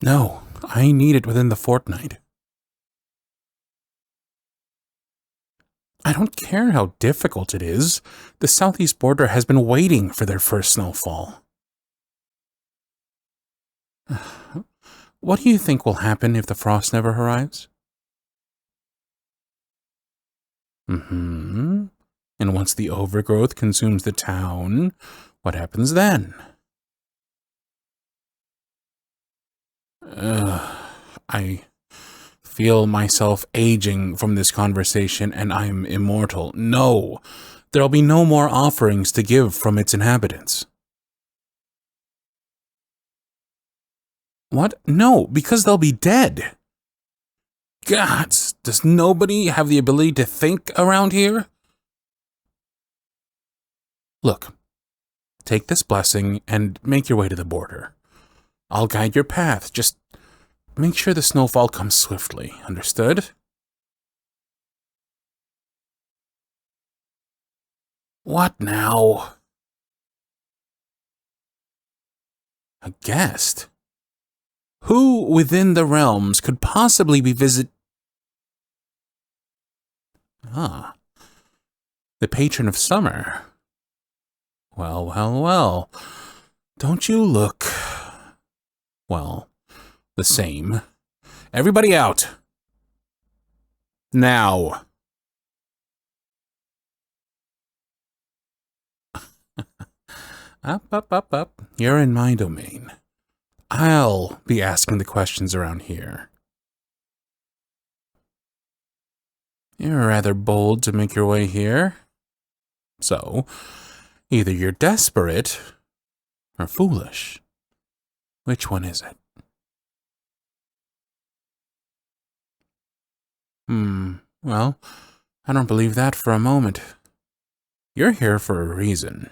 No, I need it within the fortnight. I don't care how difficult it is. The southeast border has been waiting for their first snowfall. What do you think will happen if the frost never arrives? And once the overgrowth consumes the town, what happens then? I feel myself aging from this conversation, and I'm immortal. No, there'll be no more offerings to give from its inhabitants. What? No, because they'll be dead. Gods, does nobody have the ability to think around here? Look, take this blessing and make your way to the border. I'll guide your path, just make sure the snowfall comes swiftly, understood? What now? A guest? Who within the realms could possibly be the patron of summer. Well, well, well. Don't you look, well, the same. Everybody out. Now. Up. You're in my domain. I'll be asking the questions around here. You're rather bold to make your way here. So, either you're desperate or foolish. Which one is it? Well, I don't believe that for a moment. You're here for a reason.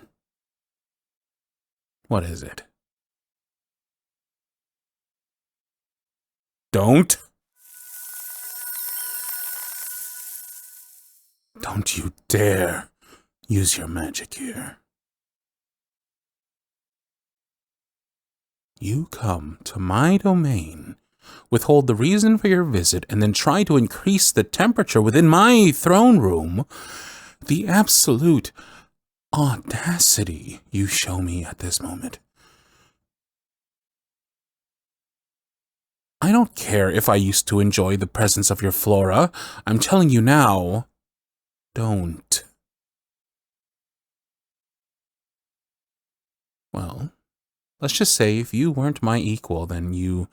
What is it? Don't you dare use your magic here. You come to my domain, withhold the reason for your visit, and then try to increase the temperature within my throne room. The absolute audacity you show me at this moment. I don't care if I used to enjoy the presence of your flora. I'm telling you now, don't. Well, let's just say if you weren't my equal, then you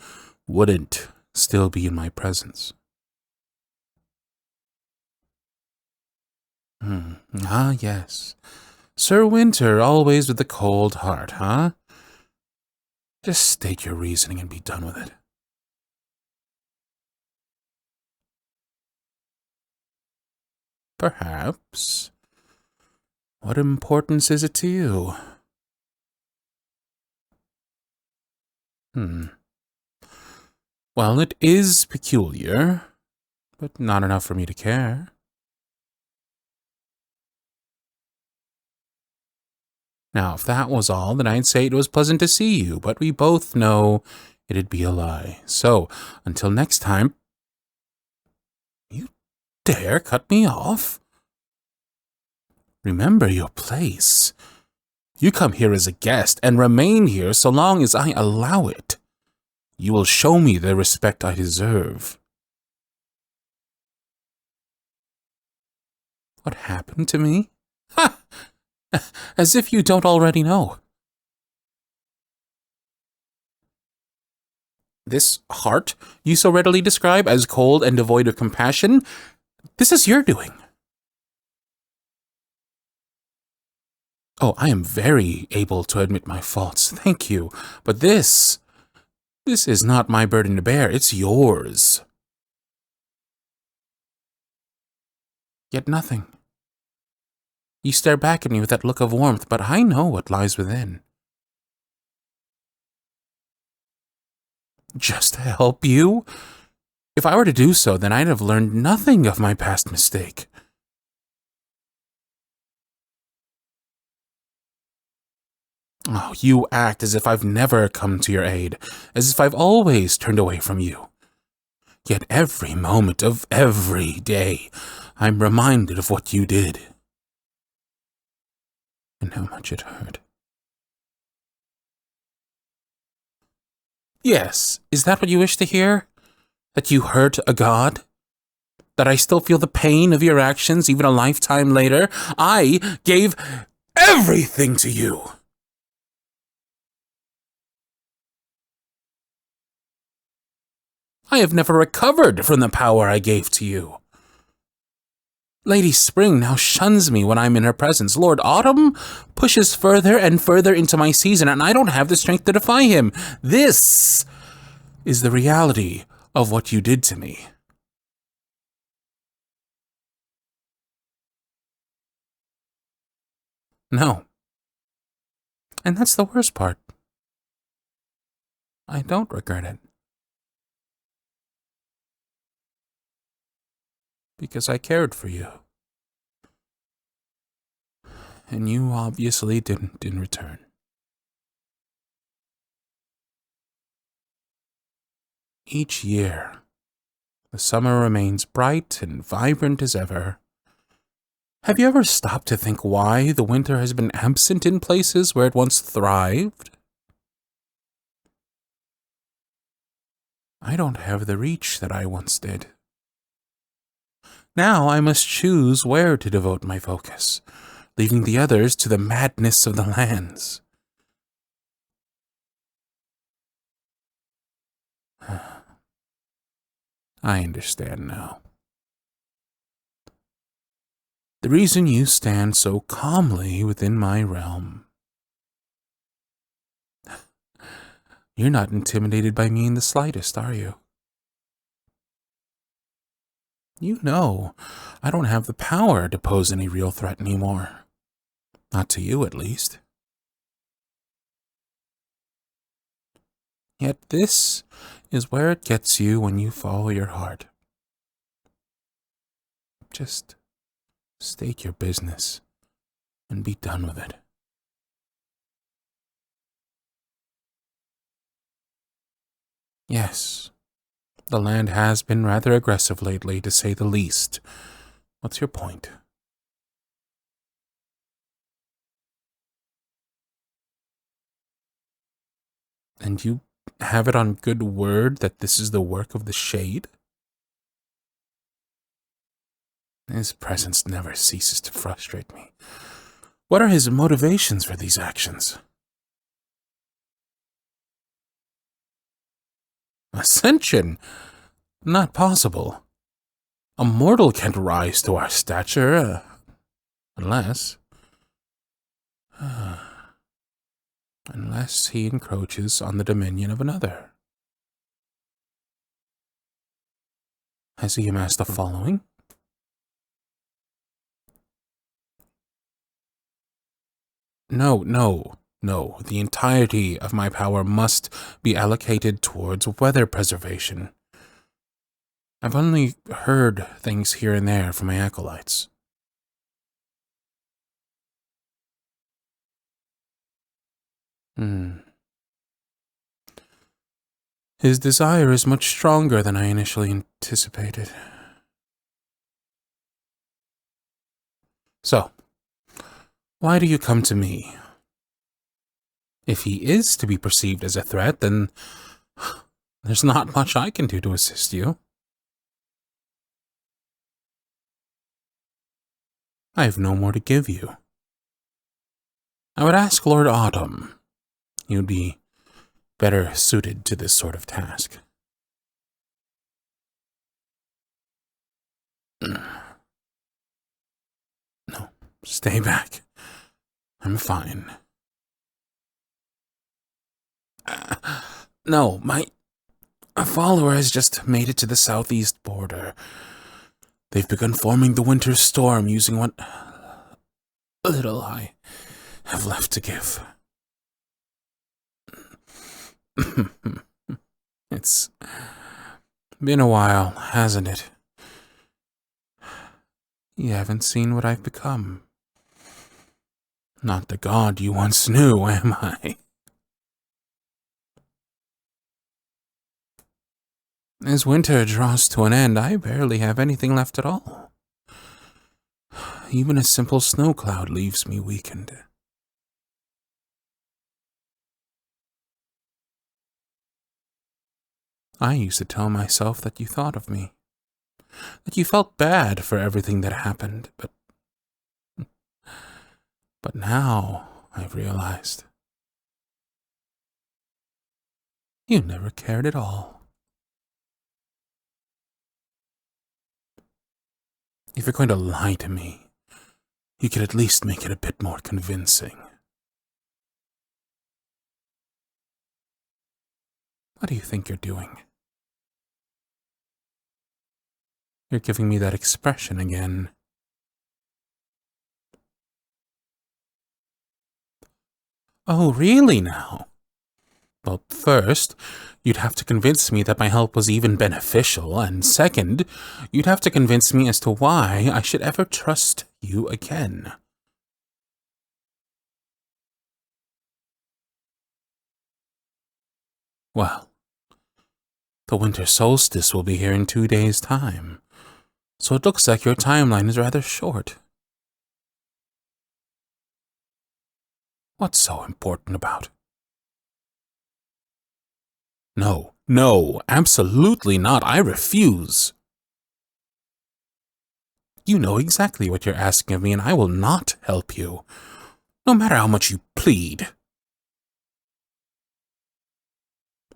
wouldn't still be in my presence. Ah, yes. Sir Winter, always with the cold heart, huh? Just state your reasoning and be done with it. Perhaps. What importance is it to you? Well, it is peculiar, but not enough for me to care. Now, if that was all, then I'd say it was pleasant to see you, but we both know it'd be a lie. So, until next time... You dare cut me off? Remember your place. You come here as a guest and remain here so long as I allow it. You will show me the respect I deserve. What happened to me? Ha! As if you don't already know. This heart you so readily describe as cold and devoid of compassion, this is your doing. Oh, I am very able to admit my faults, thank you. But this is not my burden to bear, it's yours. Yet nothing. You stare back at me with that look of warmth, but I know what lies within. Just to help you? If I were to do so, then I'd have learned nothing of my past mistake. Oh, you act as if I've never come to your aid, as if I've always turned away from you. Yet every moment of every day, I'm reminded of what you did. And how much it hurt. Yes, is that what you wish to hear? That you hurt a god? That I still feel the pain of your actions even a lifetime later? I gave everything to you! I have never recovered from the power I gave to you. Lady Spring now shuns me when I'm in her presence. Lord Autumn pushes further and further into my season, and I don't have the strength to defy him. This is the reality of what you did to me. No. And that's the worst part. I don't regret it. Because I cared for you. And you obviously didn't in return. Each year, the summer remains bright and vibrant as ever. Have you ever stopped to think why the winter has been absent in places where it once thrived? I don't have the reach that I once did. Now I must choose where to devote my focus, leaving the others to the madness of the lands. I understand now. The reason you stand so calmly within my realm. You're not intimidated by me in the slightest, are you? You know, I don't have the power to pose any real threat anymore. Not to you, at least. Yet this is where it gets you when you follow your heart. Just state your business and be done with it. Yes, the land has been rather aggressive lately, to say the least. What's your point? And you have it on good word that this is the work of the Shade? His presence never ceases to frustrate me. What are his motivations for these actions? Ascension? Not possible. A mortal can't rise to our stature, unless he encroaches on the dominion of another. Has he amassed a following? No. The entirety of my power must be allocated towards weather preservation. I've only heard things here and there from my acolytes. His desire is much stronger than I initially anticipated. So, why do you come to me? If he is to be perceived as a threat, then there's not much I can do to assist you. I have no more to give you. I would ask Lord Autumn. He would be better suited to this sort of task. No, stay back. I'm fine. No, a follower has just made it to the southeast border. They've begun forming the winter storm using what little I have left to give. It's been a while, hasn't it? You haven't seen what I've become. Not the god you once knew, am I? As winter draws to an end, I barely have anything left at all. Even a simple snow cloud leaves me weakened. I used to tell myself that you thought of me, that you felt bad for everything that happened, but now I've realized you never cared at all. If you're going to lie to me, you could at least make it a bit more convincing. What do you think you're doing? You're giving me that expression again. Oh, really now? Well, first, you'd have to convince me that my help was even beneficial, and second, you'd have to convince me as to why I should ever trust you again. Well, the winter solstice will be here in 2 days' time, so it looks like your timeline is rather short. What's so important about it? No, absolutely not. I refuse. You know exactly what you're asking of me, and I will not help you, no matter how much you plead.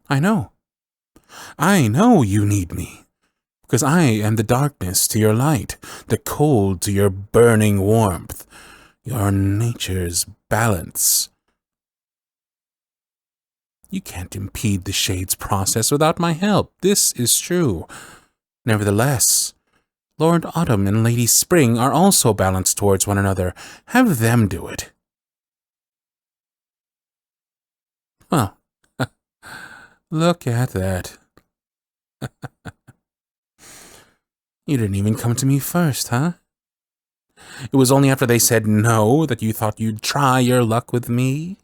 I know you need me, because I am the darkness to your light, the cold to your burning warmth, your nature's balance. You can't impede the shade's process without my help. This is true. Nevertheless, Lord Autumn and Lady Spring are also balanced towards one another. Have them do it. Well, look at that. You didn't even come to me first, huh? It was only after they said no that you thought you'd try your luck with me?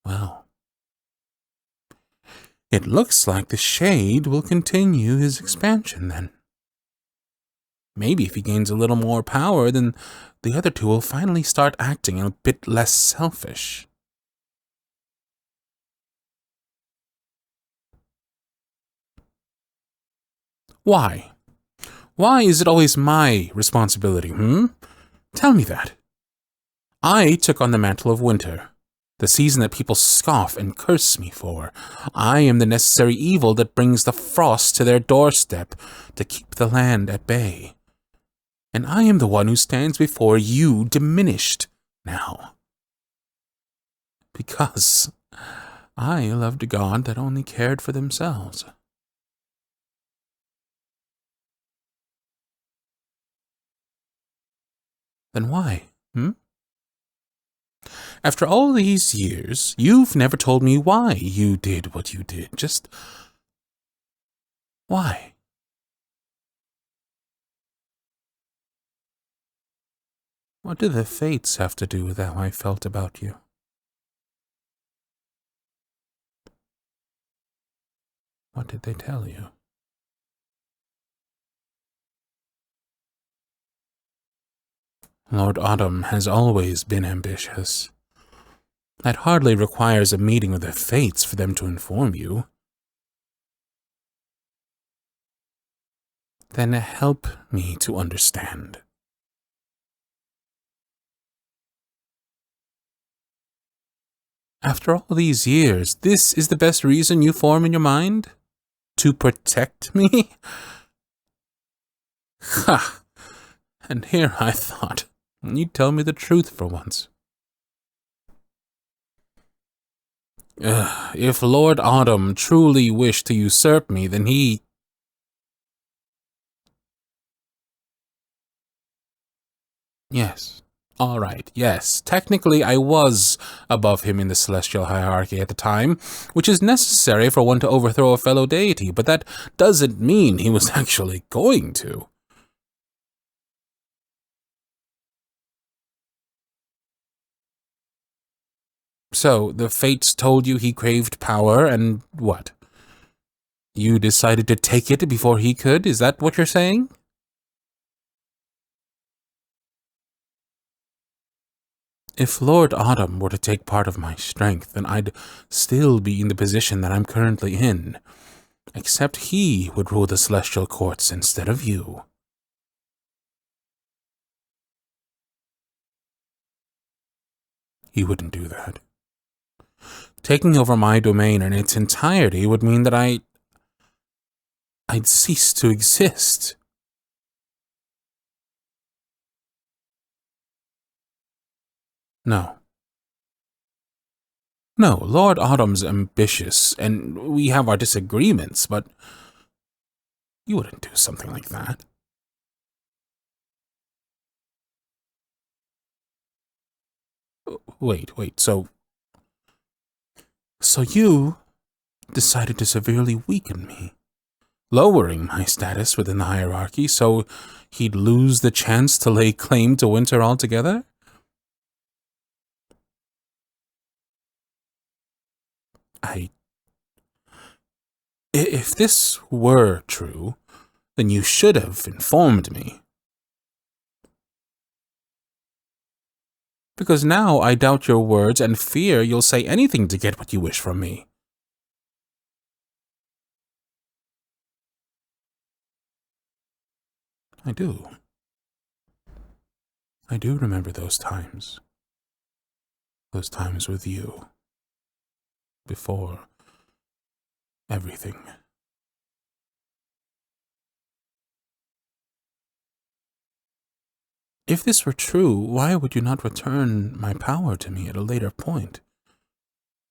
Well, it looks like the Shade will continue his expansion then. Maybe if he gains a little more power, then the other two will finally start acting a bit less selfish. Why? Why is it always my responsibility, Tell me that. I took on the mantle of winter, the season that people scoff and curse me for. I am the necessary evil that brings the frost to their doorstep to keep the land at bay. And I am the one who stands before you diminished now. Because I loved a god that only cared for themselves. Then why, After all these years, you've never told me why you did what you did. Just why? What do the fates have to do with how I felt about you? What did they tell you? Lord Autumn has always been ambitious. That hardly requires a meeting with the fates for them to inform you. Then help me to understand. After all these years, this is the best reason you form in your mind? To protect me? Ha! And here I thought, you'd tell me the truth for once. If Lord Autumn truly wished to usurp me, then he... Yes. All right, yes. Technically, I was above him in the celestial hierarchy at the time, which is necessary for one to overthrow a fellow deity, but that doesn't mean he was actually going to. So, the fates told you he craved power, and what? You decided to take it before he could? Is that what you're saying? If Lord Autumn were to take part of my strength, then I'd still be in the position that I'm currently in. Except he would rule the celestial courts instead of you. He wouldn't do that. Taking over my domain in its entirety would mean that I'd cease to exist. No. No, Lord Autumn's ambitious, and we have our disagreements, but you wouldn't do something like that. Wait, so you decided to severely weaken me, lowering my status within the hierarchy so he'd lose the chance to lay claim to winter altogether? If this were true, then you should have informed me. Because now I doubt your words and fear you'll say anything to get what you wish from me. I do. I do remember those times. Those times with you. Before everything. If this were true, why would you not return my power to me at a later point?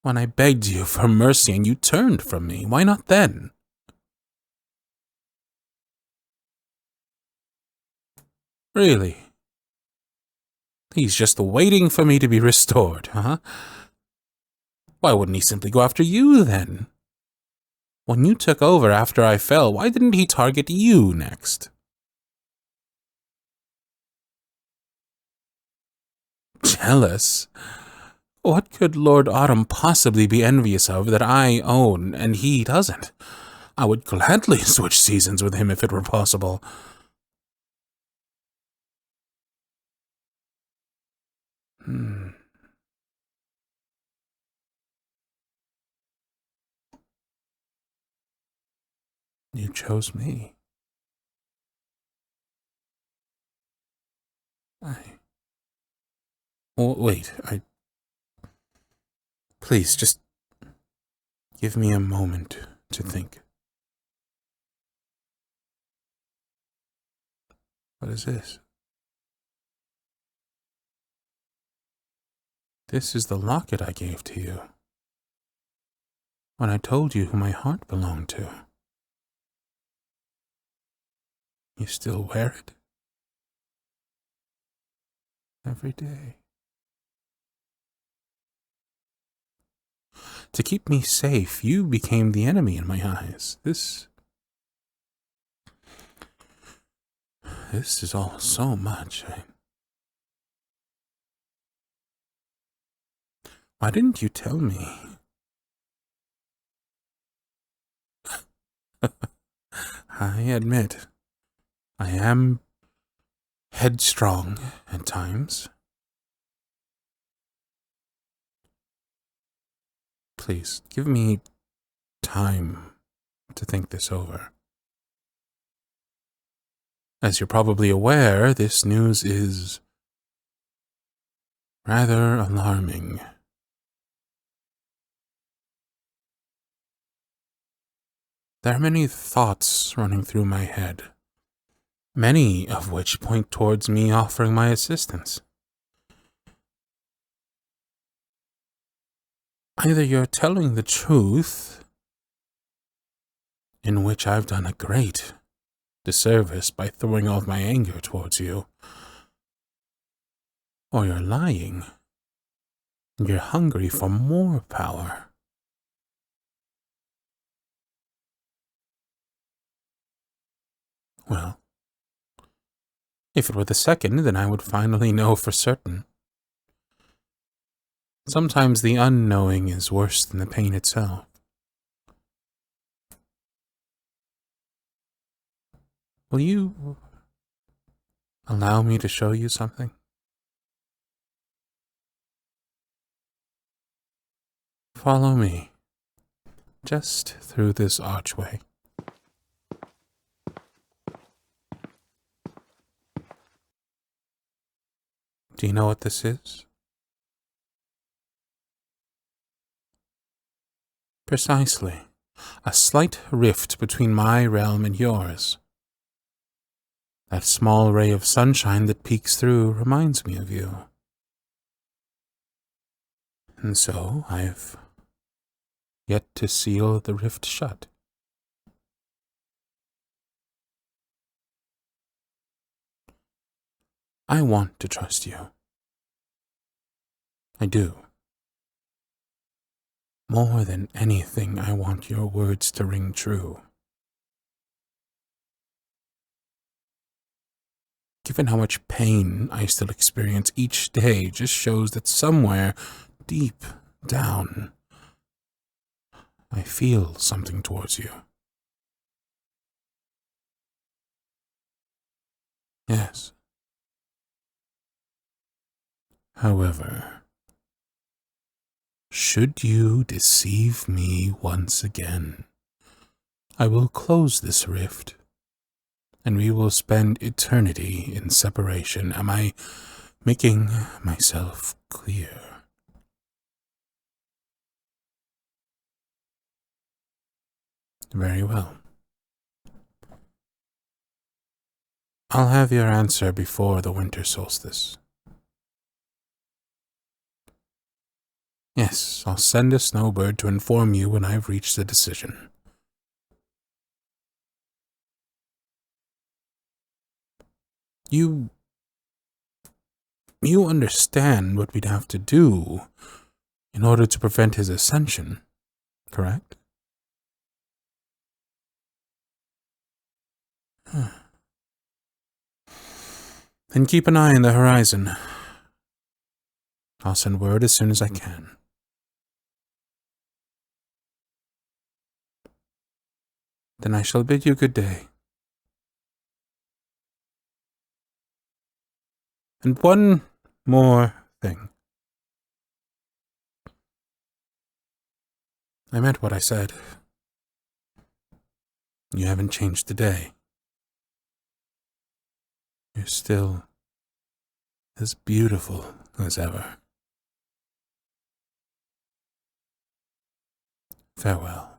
When I begged you for mercy and you turned from me, why not then? Really? He's just waiting for me to be restored, huh? Why wouldn't he simply go after you, then? When you took over after I fell, why didn't he target you next? Jealous? What could Lord Autumn possibly be envious of that I own and he doesn't? I would gladly switch seasons with him if it were possible. You chose me. Wait, Please, just give me a moment to think. What is this? This is the locket I gave to you when I told you who my heart belonged to. You still wear it? Every day. To keep me safe, you became the enemy in my eyes. This is all so much. Why didn't you tell me? I admit, I am headstrong at times. Please, give me time to think this over. As you're probably aware, this news is rather alarming. There are many thoughts running through my head, many of which point towards me offering my assistance. Either you're telling the truth, in which I've done a great disservice by throwing all of my anger towards you, or you're lying, and you're hungry for more power. Well, if it were the second, then I would finally know for certain. Sometimes the unknowing is worse than the pain itself. Will you allow me to show you something? Follow me, just through this archway. Do you know what this is? Precisely. A slight rift between my realm and yours. That small ray of sunshine that peeks through reminds me of you. And so I've yet to seal the rift shut. I want to trust you. I do. More than anything, I want your words to ring true. Given how much pain I still experience each day just shows that somewhere deep down, I feel something towards you. Yes. However, should you deceive me once again, I will close this rift, and we will spend eternity in separation. Am I making myself clear? Very well. I'll have your answer before the winter solstice. Yes, I'll send a snowbird to inform you when I've reached a decision. You understand what we'd have to do in order to prevent his ascension, correct? Then keep an eye on the horizon. I'll send word as soon as I can. Then I shall bid you good day. And one more thing. I meant what I said. You haven't changed a day. You're still as beautiful as ever. Farewell.